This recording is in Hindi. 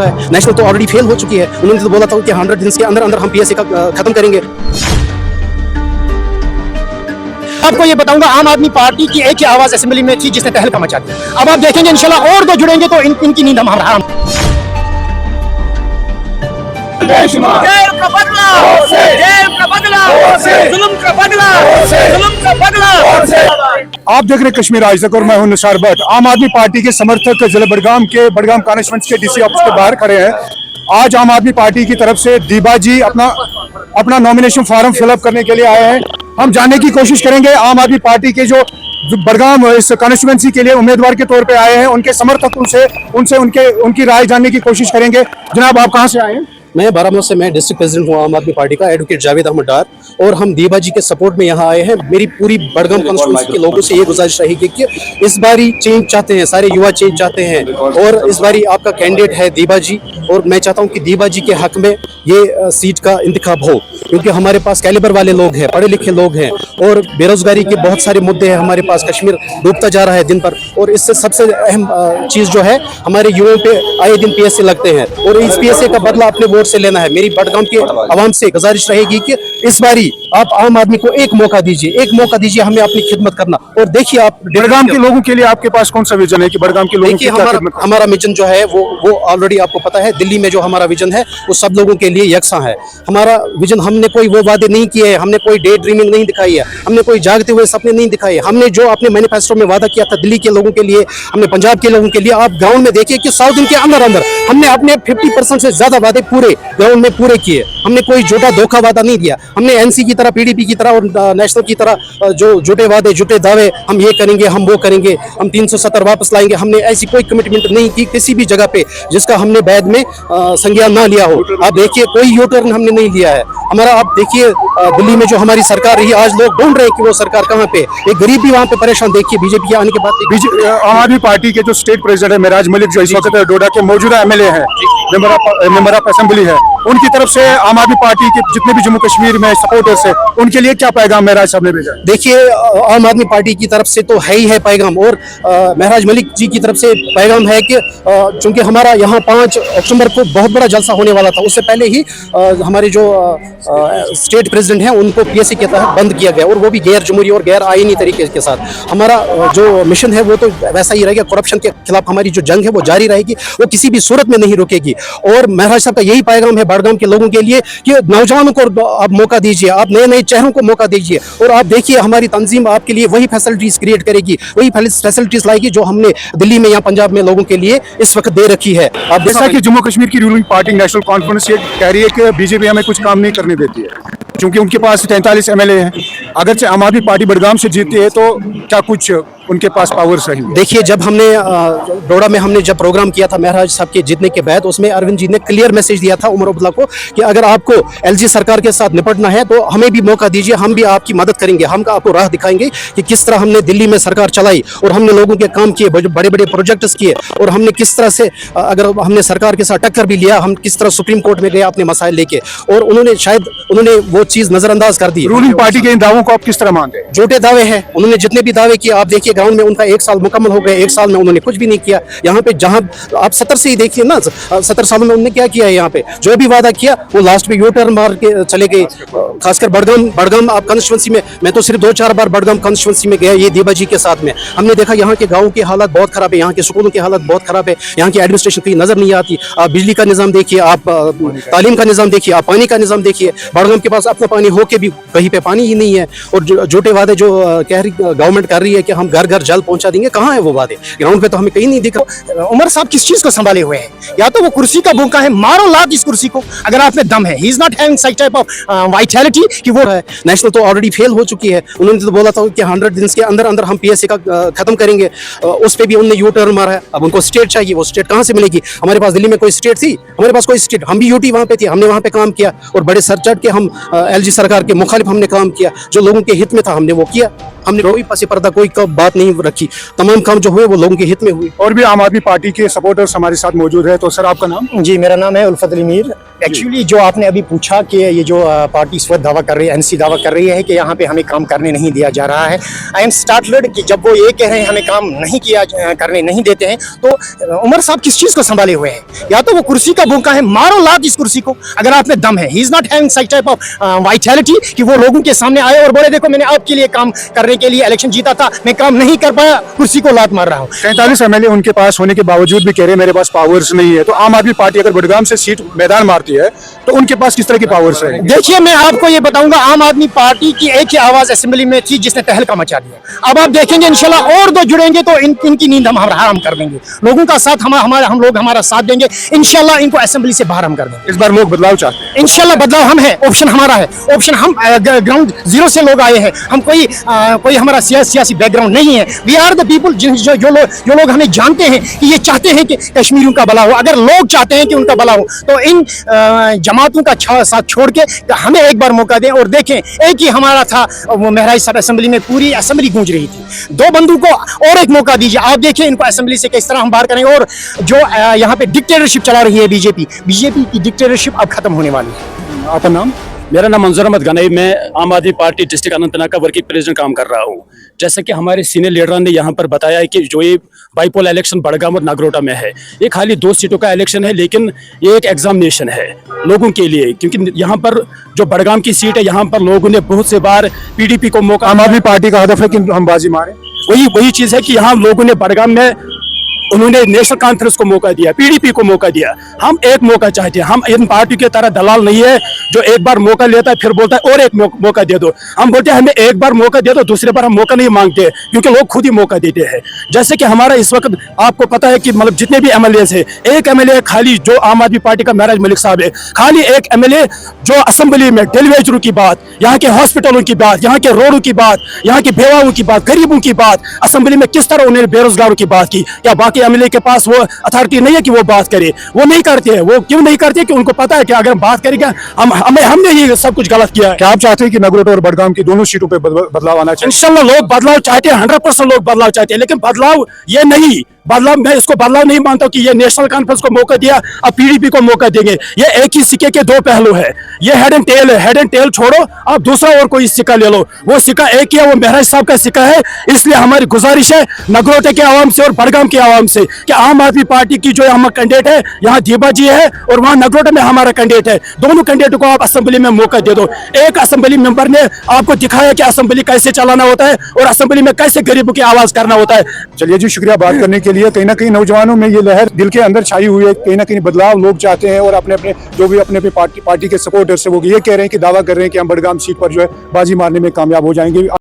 नेशनल तो ऑलरेडी फेल हो चुकी है। उन्होंने तो बोला था कि 100 दिन के अंदर अंदर हम पीएसए का खत्म करेंगे। आपको ये बताऊंगा, आम आदमी पार्टी की एक ही आवाज असेंबली में थी जिसने तहलका मचा दिया। अब आप देखेंगे इंशाल्लाह और दो जुड़ेंगे तो इनकी नींद हम हराम। आप देख रहे हैं कश्मीर आज तक और मैं हूं निसार भट्ट। आम आदमी पार्टी के समर्थक जिला बड़गाम कॉन्स्टिट्यूंसी के डीसी ऑफिस के बाहर खड़े हैं। आज आम आदमी पार्टी की तरफ से दीबा जी अपना नॉमिनेशन फॉर्म फिलअप करने के लिए आए हैं। हम जानने की कोशिश करेंगे आम आदमी पार्टी के जो बड़गाम इस कॉन्स्टिट्यूंसी के लिए उम्मीदवार के तौर पे आए हैं, उनके समर्थक उनसे उनकी राय जानने की कोशिश करेंगे। जनाब, आप कहाँ से आए हैं? मैं बारामूला से, मैं डिस्ट्रिक्ट प्रेसिडेंट हूँ आम आदमी पार्टी का, एडवोकेट जावेद अहमद डार, और हम दीबा जी के सपोर्ट में यहाँ आए हैं। मेरी पूरी बड़गाम कॉन्स्टिट्यूंसी के लोगों से ये गुजारिश रहेगी कि इस बारी चेंज चाहते हैं, सारे युवा चेंज चाहते हैं, और इस बारी आपका कैंडिडेट है दीबा जी, और मैं चाहता हूँ कि दीबा जी के हक में ये सीट का इंतखाब हो, क्योंकि हमारे पास कैलिबर वाले लोग हैं, पढ़े लिखे लोग हैं, और बेरोजगारी के बहुत सारे मुद्दे हैं हमारे पास। कश्मीर डूबता जा रहा है दिन पर, और इससे सबसे अहम चीज़ जो है, हमारे युवाओं पे आए दिन पीएसए लगते हैं, और इस पीएसए का बदला अपने वोट से लेना है। मेरी बड़गाम के आवाम से गुजारिश रहेगी कि इस बारी आप आम आदमी को एक मौका दीजिए हमें अपनी खिदमत करना। और देखिए, आप बड़गाम के लोगों के लिए आपके पास कौन सा विजन है कि बड़गाम के लोगों की हमारा विजन जो है वो ऑलरेडी आपको पता है। दिल्ली में जो हमारा विजन है वो सब लोगों के लिए यकसा है। हमारा विजन, हमने कोई वो वादे नहीं किए हैं, हमने कोई डे ड्रीमिंग नहीं दिखाई है, हमने कोई जागते हुए सपने नहीं दिखाए। हमने जो अपने मैनिफेस्टो में वादा किया था दिल्ली के लोगों के लिए, हमने पंजाब के लोगों के लिए, आप ग्राउंड में देखिए कि 100 दिन के अंदर अंदर हमने अपने 50% से ज्यादा वादे पूरे ग्राउंड में पूरे किए। हमने कोई झूठा धोखा वादा नहीं दिया। हमने एनसी की तरह, पीडीपी की तरह और नेशनल की तरह जो झूठे वादे, झूठे दावे, हम ये करेंगे, हम वो करेंगे, हम 370 वापस लाएंगे, हमने ऐसी कोई कमिटमेंट नहीं की किसी भी जगह पे जिसका हमने बाद में संज्ञान ना लिया हो। आप देखिए, कोई यू टर्न हमने नहीं लिया है हमारा। आप देखिए, दिल्ली में जो हमारी सरकार रही, आज लोग ढूंढ रहे हैं कि वो सरकार कहाँ पे। एक गरीब भी वहाँ पे परेशान। देखिए, बीजेपी के आने के बाद आम आदमी पार्टी के जो स्टेट प्रेसिडेंट है मेराज मलिक, जो इस वक्त डोडा के मौजूदा एमएलए हैं, मेंबर ऑफ असेंबली है, उनकी तरफ से आम आदमी पार्टी के जितने भी जम्मू कश्मीर में सपोर्टर्स है, उनके लिए क्या पैगाम मेराज साहब ने भेजा? देखिए, आम आदमी पार्टी की तरफ से तो है ही है पैगाम, और महराज मलिक जी की तरफ से पैगाम है कि चूंकि हमारा यहाँ 5 अक्टूबर को बहुत बड़ा जलसा होने वाला था, उससे पहले ही हमारे जो स्टेट प्रेसिडेंट हैं उनको पीएसए के तहत बंद किया गया, और वो भी गैर जमहूरी और गैर आईनी तरीके के साथ। हमारा जो मिशन है वो तो वैसा ही रहेगा। करप्शन के खिलाफ हमारी जो जंग है वो जारी रहेगी, वो किसी भी सूरत में नहीं रुकेगी। और महराज साहब का यही पैगाम है बड़गाम के लोगों के लिए कि नौजवानों को आप मौका दीजिए, आप नए नए चेहरों को मौका दीजिए, और आप देखिए हमारी तंजीम आपके लिए वही फैसिलिटीज क्रिएट करेगी, वही फैसिलिटीज लाएगी जो हमने दिल्ली में या पंजाब में लोगों के लिए इस वक्त दे रखी है। आप जैसा कि जम्मू कश्मीर की रूलिंग पार्टी नेशनल कॉन्फ्रेंस ये कह रही है कि बीजेपी हमें कुछ काम नहीं करने देती है, क्योंकि उनके पास 43 एमएलए हैं। अगर आम आदमी पार्टी बड़गाम से जीती है तो क्या कुछ उनके पास पावर सही? देखिए, जब हमने डोडा में हमने जब प्रोग्राम किया था महराज साहब के जीतने के बाद, उसमें अरविंद जी ने क्लियर मैसेज दिया था उमर अब्दुल्ला को कि अगर आपको एलजी सरकार के साथ निपटना है तो हमें भी मौका दीजिए, हम भी आपकी मदद करेंगे, हम आपको राह दिखाएंगे कि किस तरह हमने दिल्ली में सरकार चलाई और हमने लोगों के काम किए, बड़े बड़े प्रोजेक्ट्स किए, और हमने किस तरह से, अगर हमने सरकार के साथ टक्कर भी लिया, हम किस तरह सुप्रीम कोर्ट में गए अपने मसाइल लेके, और उन्होंने वो चीज नजरअंदाज कर दी। रूलिंग पार्टी के इन दावों को आप किस तरह मानते हैं? झूठे दावे हैं। उन्होंने जितने भी दावे किए, आप देखिए ग्राउंड में उनका 1 साल मुकम्मल हो गए, 1 साल में उन्होंने कुछ भी नहीं किया। यहाँ पे जहाँ आप 70 से ही देखिए ना, 70 सालों में उन्होंने क्या किया है? यहाँ पे जो भी वादा किया वो लास्ट में यू टर्न मार के चले गए। खासकर बड़गाम आप कॉन्स्टिट्यूंसी में, मैं तो सिर्फ 2-4 बार बड़गाम कॉन्स्टिट्यूंसी में गया ये दीबा जी के साथ में। हमने देखा यहाँ के गाँव की हालत बहुत खराब है, यहाँ के स्कूलों की हालत बहुत खराब है, यहाँ की एडमिनिस्ट्रेशन कहीं नजर नहीं आती। आप बिजली का निज़ाम देखिए, आप तालीम का निज़ाम देखिए, आप पानी का निज़ाम देखिए। बड़गाम के पास अपना पानी हो के भी कहीं पे पानी ही नहीं है, और झूठे वादे जो कह रही गवर्नमेंट कर रही है कि हम घर घर जल पहुंचा देंगे, कहाँ है वो वादे? ग्राउंड पे तो हमें कहीं नहीं दिखा। उमर साहब किस चीज को संभाले हुए हैं? या तो वो कुर्सी का भूखा है, मारो लात इस कुर्सी को अगर आप में दम है। He is not having such type of vitality कि वो है। नेशनल तो ऑलरेडी फेल हो चुकी है। उन्होंने तो बोला था कि 100 दिन के अंदर अंदर हम पीएसए का खत्म करेंगे, उस पर भी उन्होंने यू टर्न मारा है। अब उनको स्टेट चाहिए, वो स्टेट कहाँ से मिलेगी? हमारे पास दिल्ली में कोई स्टेट थी? हमारे पास कोई स्टेट, हम भी यूटी वहाँ पे थी, हमने वहाँ पे काम किया, और बड़े सर चढ़ के हम एलजी सरकार के मुखालिफ हमने काम किया, जो लोगों के हित में था हमने वो किया। हमने कोई पसी पर्दा कोई बात नहीं रखी, तमाम काम जो हुए वो लोगों के हित में हुए। और भी आम आदमी पार्टी के सपोर्टर्स हमारे साथ मौजूद है, तो सर आपका नाम? जी, मेरा नाम है उल्फत अली मीर। एक्चुअली जो आपने अभी पूछा कि ये जो पार्टी इस वक्त दावा कर रही है, एनसी दावा कर रही है कि यहाँ पे हमें काम करने नहीं दिया जा रहा है। आई एम स्टार्टलेड कि जब वो ये कह रहे हैं हमें काम नहीं किया करने नहीं देते हैं, तो उमर साहब किस चीज़ को संभाले हुए हैं? या तो वो कुर्सी का भूखा है, मारो लात इस कुर्सी को अगर आप में दम है। He is not having such type of vitality कि वो लोगों के सामने आए और बोले देखो मैंने आपके लिए काम करने के लिए इलेक्शन जीता था, मैं काम नहीं कर पाया, कुर्सी को लात मार रहा हूँ। 43 एमएलए उनके पास होने के बावजूद भी कह रहे हैं मेरे पास पावर्स नहीं है। तो आम आदमी पार्टी अगर बड़गाम से सीट मैदान मारती है तो उनके पास किस तरह की पावर्स है? देखिए मैं आपको ये बताऊंगा, आम आदमी पार्टी की एक ही आवाज असेंबली में थी जिसने तहलका मचा दिया। अब आप देखेंगे इंशाल्लाह और दो जुड़ेंगे तो इनकी नींद हम हराम कर देंगे। लोगों का साथ हम लोग हमारा साथ देंगे, इंशाल्लाह इनको असेंबली से बाहर हम कर देंगे। इस बार लोग बदलाव चाहते हैं। इंशाल्लाह बदलाव हम है, ऑप्शन हमारा है, ऑप्शन हम ग्राउंड जीरो से लोग आए हैं। हम कोई हमारा सियासी बैकग्राउंड नहीं है। वी आर द पीपल जो लोग हमें जानते हैं कि ये चाहते हैं कि कश्मीरियों का भला हो। अगर लोग चाहते हैं कि उनका भला हो तो इन जमातों का साथ छोड़ के हमें एक बार मौका दें और देखें। एक ही हमारा था, वो महराज सब असेंबली में पूरी असेंबली गूंज रही थी। दो बंदों को और एक मौका दीजिए, आप देखिए इनको असेंबली से किस तरह हम बाहर करेंगे। और जो यहाँ पे डिक्टेटरशिप चला रही है बीजेपी की डिक्टेटरशिप अब खत्म होने वाली है। आपका नाम? मेरा नाम मंजूर अहमद गनई, मैं आम आदमी पार्टी डिस्ट्रिक्ट अनंतनाग का वर्किंग प्रेसिडेंट काम कर रहा हूँ। जैसे कि हमारे सीनियर लीडर ने यहाँ पर बताया है कि जो ये बाईपोल इलेक्शन बड़गाम और नागरोटा में है, ये खाली 2 सीटों का इलेक्शन है, लेकिन ये एक एग्जामिनेशन है लोगों के लिए, क्योंकि यहाँ पर जो बड़गाम की सीट है यहाँ पर लोगों ने बहुत से बार पीडीपी को मौका। आम आदमी पार्टी का हदफ है कि हम बाजी मारें। वही चीज़ है कि यहाँ लोगों ने बड़गाम में उन्होंने नेशनल कॉन्फ्रेंस को मौका दिया, पीडीपी को मौका दिया। हम एक मौका चाहते हैं। हम इन पार्टी की तरह दलाल नहीं है जो एक बार मौका लेता है फिर बोलता है और एक मौका दे दो। हम बोलते हैं हमें एक बार मौका दे दो, दूसरे बार हम मौका नहीं मांगते, क्योंकि लोग खुद ही मौका देते हैं। जैसे कि हमारा इस वक्त आपको पता है कि मतलब जितने भी एमएलए है, एक एमएलए खाली जो आम आदमी पार्टी का महराज मलिक साहब है, खाली एक एमएलए जो असेंबली में डेलीवेजरों की बात, यहाँ के हॉस्पिटलों की बात, यहाँ के रोडों की बात, यहाँ की बेवाओं की बात, गरीबों की बात, असेंबली में किस तरह उन्होंने बेरोजगारों की बात की। क्या बाकी एमएलए के पास अथॉरिटी नहीं है कि वो बात करे? वो नहीं करते हैं। वो क्यों नहीं करते? कि उनको पता है कि अगर बात करेंगे हमने ये सब कुछ गलत किया है। क्या आप चाहते हैं कि नगरोटा और बड़गाम की दोनों सीटों पे बदलाव आना चाहिए? इंशाल्लाह लोग बदलाव चाहते हैं, 100% लोग बदलाव चाहते हैं, लेकिन बदलाव ये नहीं, बदलाव मैं इसको बदलाव नहीं मानता कि ये नेशनल कॉन्फ्रेंस को मौका दिया अब पीडीपी को मौका देंगे। ये एक ही सिक्के के 2 पहलू है। ये हेड एंड टेल है। हेड एंड टेल छोड़ो, आप दूसरा और कोई सिक्का ले लो। वो सिक्का एक ही है, वो महराज साहब का सिक्का है। इसलिए हमारी गुजारिश है नगरोटे के आवाम से और बड़गाम के आवाम से कि आम आदमी पार्टी की जो हमारा कैंडिडेट है, यहाँ दीबा जी है और वहाँ नगरोटे में हमारा कैंडिडेट है। दोनों कैंडिडेट को आप असेंबली में मौका दे दो। एक असेंबली मेंबर ने आपको दिखाया कि असेंबली कैसे चलाना होता है और असेंबली में कैसे गरीबों की आवाज करना होता है। चलिए जी, शुक्रिया बात करने के लिए। कहीं ना कहीं नौजवानों में ये लहर दिल के अंदर छाई हुई है, कहीं ना कहीं बदलाव लोग चाहते हैं और अपने जो भी अपने पार्टी के सपोर्टर्स है वो ये कह रहे हैं कि दावा कर रहे हैं कि हम बड़गाम सीट पर जो है बाजी मारने में कामयाब हो जाएंगे।